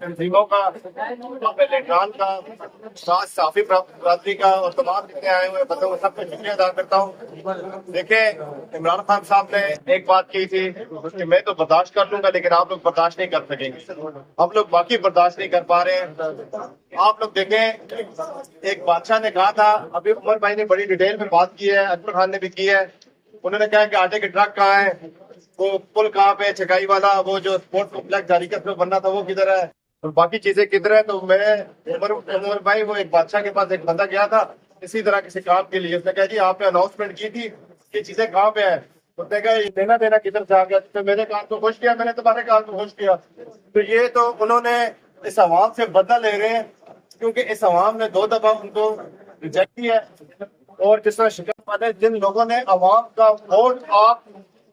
تنظیموں کا، لیڈران کا، صحافی برادری کا اور تمام جتنے آئے ہوئے بندوں کا سب کا شکریہ ادا کرتا ہوں۔ دیکھیں، عمران خان صاحب نے ایک بات کی تھی کہ میں تو برداشت کر لوں گا لیکن آپ لوگ برداشت نہیں کر سکیں گے، ہم لوگ باقی برداشت نہیں کر پا رہے ہیں۔ آپ لوگ دیکھیں، ایک بادشاہ نے کہا تھا، ابھی عمر بھائی نے بڑی ڈیٹیل میں بات کی ہے، اکبر خان نے بھی کی ہے، انہوں نے کہا کہ آٹے کے ٹرک کہاں ہیں، وہ پل کہاں پہ، چکائی والا وہ جو اسپورٹ کمپلیکس جاریکت میں بننا تھا وہ کدھر ہے، اور باقی چیزیں کدھر ہے۔ تو میں عمر بھائی، وہ ایک بادشاہ کے پاس ایک بندہ گیا تھا اسی طرح کسی کام کے لیے، اس نے کہا جی آپ نے اناؤنسمنٹ کی تھی، یہ چیزیں کہاں پہ ہیں؟ اس نے کہا یہ لینا دینا کدھر سے آ گیا؟ تو میرے کام کو خوش کیا، میں نے تمہارے کام کو خوش کیا۔ تو یہ تو انہوں نے اس عوام سے بدلہ لے رہے ہیں، کیونکہ اس عوام نے 2 دفعہ ان کو ریجیکٹ کیا ہے، اور جس طرح شکست پاتے جن لوگوں نے عوام کا ووٹ آپ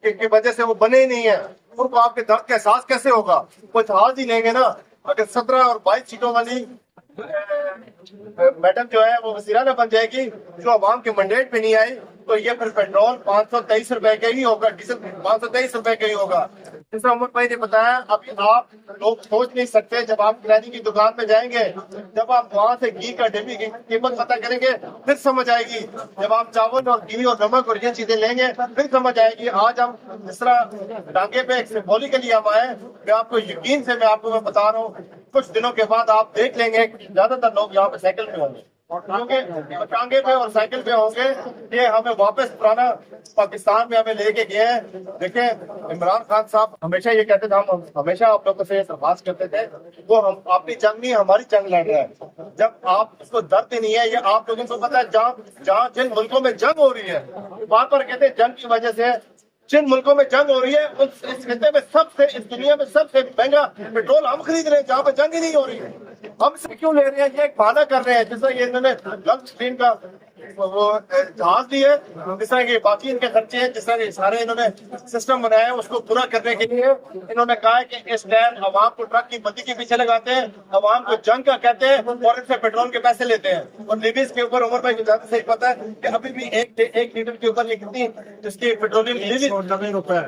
کی وجہ سے وہ بنے ہی نہیں ہے، ان کو آپ کے درد کا احساس کیسے ہوگا؟ وہ اتحاد ہی لیں گے نا۔ اگر 17 اور 22 سیٹوں والی میڈم جو ہے وہ وزیرانہ بن جائے گی، جو عوام کے منڈیٹ پہ نہیں آئی، تو یہ پھر پیٹرول 523 روپے کا ہی ہوگا، ڈیزل 523 روپے کا ہی ہوگا۔ جیسا عمر بھائی نے بتایا، ابھی آپ لوگ سوچ نہیں سکتے، جب آپ کریانی کی دکان پہ جائیں گے، جب آپ وہاں سے گھی کا ڈبی کی قیمت پتہ کریں گے پھر سمجھ آئے گی، جب آپ چاول اور گھی اور نمک اور یہ چیزیں لیں گے پھر سمجھ آئے گی۔ آج ہم جس طرح ٹانگے پہ ایک سمبولیکلی ہم آئے، میں آپ کو یقین سے میں بتا رہا ہوں، کچھ دنوں کے بعد آپ دیکھ لیں گے کہ زیادہ تر لوگ یہاں پہ سائیکل پہ ہوں گے، کیونکہ ٹانگے پہ اور سائیکل پہ ہوں گے۔ یہ ہمیں واپس پرانا پاکستان میں ہمیں لے کے گئے ہیں۔ دیکھیں، عمران خان صاحب ہمیشہ یہ کہتے تھے، ہم ہمیشہ آپ لوگوں سے درخواست کرتے تھے، وہ ہم اپنی جنگ نہیں ہماری جنگ لڑ رہے ہیں۔ جب آپ اس کو درد ہی نہیں ہے، یہ آپ لوگوں کو پتا ہے، جہاں جن ملکوں میں جنگ ہو رہی ہے، بار بار کہتے ہیں جنگ کی وجہ سے، جن ملکوں میں جنگ ہو رہی ہے اس خطے میں اس دنیا میں سب سے مہنگا پیٹرول ہم خرید رہے ہیں، جہاں پہ جنگ ہی نہیں ہو رہی ہے۔ ہم سے کیوں لے رہے ہیں؟ یہ ایک بہانہ کر رہے ہیں، جس طرح یہ انہوں نے گلف اسٹریم کا وہ جہاز دی ہے، جس طرح کہ باقی ان کے خرچے ہیں، جس طرح کہ سارے انہوں نے سسٹم بنایا ہے، اس کو پورا کرنے کے لیے انہوں نے کہا ہے کہ اس ٹائم عوام کو ٹرک کی بندی کے پیچھے لگاتے ہیں، عوام کو جنگ کا کہتے ہیں اور ان سے پیٹرول کے پیسے لیتے ہیں۔ اور لیویز کے اوپر عمر بھائی کو زیادہ صحیح پتا ہے کہ ابھی بھی ایک لیٹر کے اوپر یہ کتنی اس کی پیٹرولیم لیویز 190 روپے،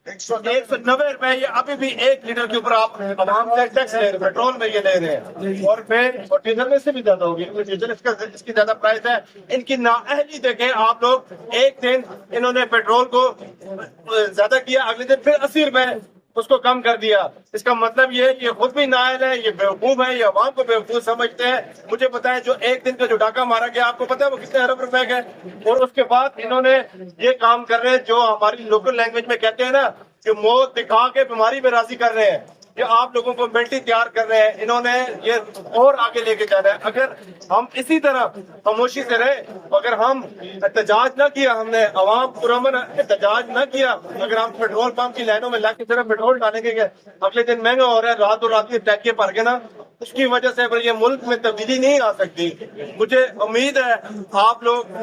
190 روپے، یہ ابھی بھی 1 لیٹر کے اوپر آپ عوام سے ٹیکس لے رہے ہیں، پیٹرول میں یہ لے رہے ہیں، اور پھر ڈیزل میں سے بھی زیادہ ہوگی، ڈیزل اس کی زیادہ پرائس ہے۔ ان کی نااہلی دیکھیں آپ لوگ، ایک دن انہوں نے پیٹرول کو زیادہ کیا، اگلے دن پھر 80 روپے اس کو کم کر دیا۔ اس کا مطلب یہ ہے کہ یہ خود بھی نااہل ہے، یہ بیوقوف ہے، یہ عوام کو بیوقوف سمجھتے ہیں۔ مجھے پتا ہے جو ایک دن کا جو ڈاکہ مارا گیا، آپ کو پتا ہے وہ کتنے ارب روپے کا ہے، اور اس کے بعد انہوں نے یہ کام کر رہے ہیں جو ہماری لوکل لینگویج میں کہتے ہیں نا کہ موت دکھا کے بیماری میں راضی کر رہے ہیں، کہ آپ لوگوں کو ملٹی تیار کر رہے ہیں۔ انہوں نے یہ اور آگے لے کے جانا ہے۔ اگر ہم اسی طرح خاموشی سے رہے، اگر ہم احتجاج نہ کیا، ہم نے عوام پرامن احتجاج نہ کیا، اگر ہم پیٹرول پمپ کی لائنوں میں لا کے صرف پیٹرول ڈالیں گے، اگلے دن مہنگا ہو رہا ہے، رات اور رات کی ٹیکے بھر کے نا، اس کی وجہ سے یہ ملک میں تبدیلی نہیں آ سکتی۔ مجھے امید ہے آپ لوگ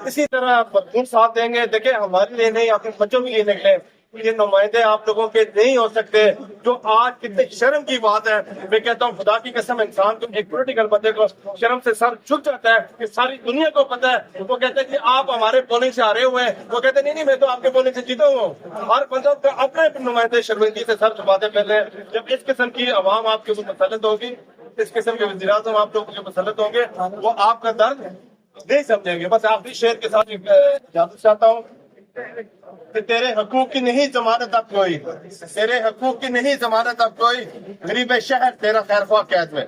اسی طرح بدخون ساتھ دیں گے۔ دیکھیں، ہمارے لیے نہیں، اپنے بچوں کے لیے نکلے، یہ نمائندے آپ لوگوں کے نہیں ہو سکتے۔ جو آج کتنے شرم کی بات ہے، میں کہتا ہوں خدا کی قسم، انسان کو، ایک پولیٹیکل بندے کو شرم سے سر جھک جاتا ہے کہ ساری دنیا کو پتا ہے، وہ کہتے ہیں کہ آپ ہمارے پولنگ سے ہارے ہوئے ہیں، وہ کہتے ہیں نہیں میں تو آپ کے پولنگ سے جیتا ہوا ہوں۔ ہر بندہ اپنے نمائندے شرمندگی سے سر چھپاتے پھر رہے ہیں۔ جب اس قسم کی عوام آپ کے اوپر مسلط ہوگی، اس قسم کے وزیر اعظم آپ لوگوں کے مسلط ہوں گے، وہ آپ کا درد نہیں سمجھیں گے۔ بس آخری شعر کے ساتھ اجازت چاہتا ہوں کہ تیرے حقوق کی نہیں ضمانت اب کوئی، تیرے حقوق کی نہیں ضمانت اب کوئی، غریب شہر تیرا خیر خواہ قید میں۔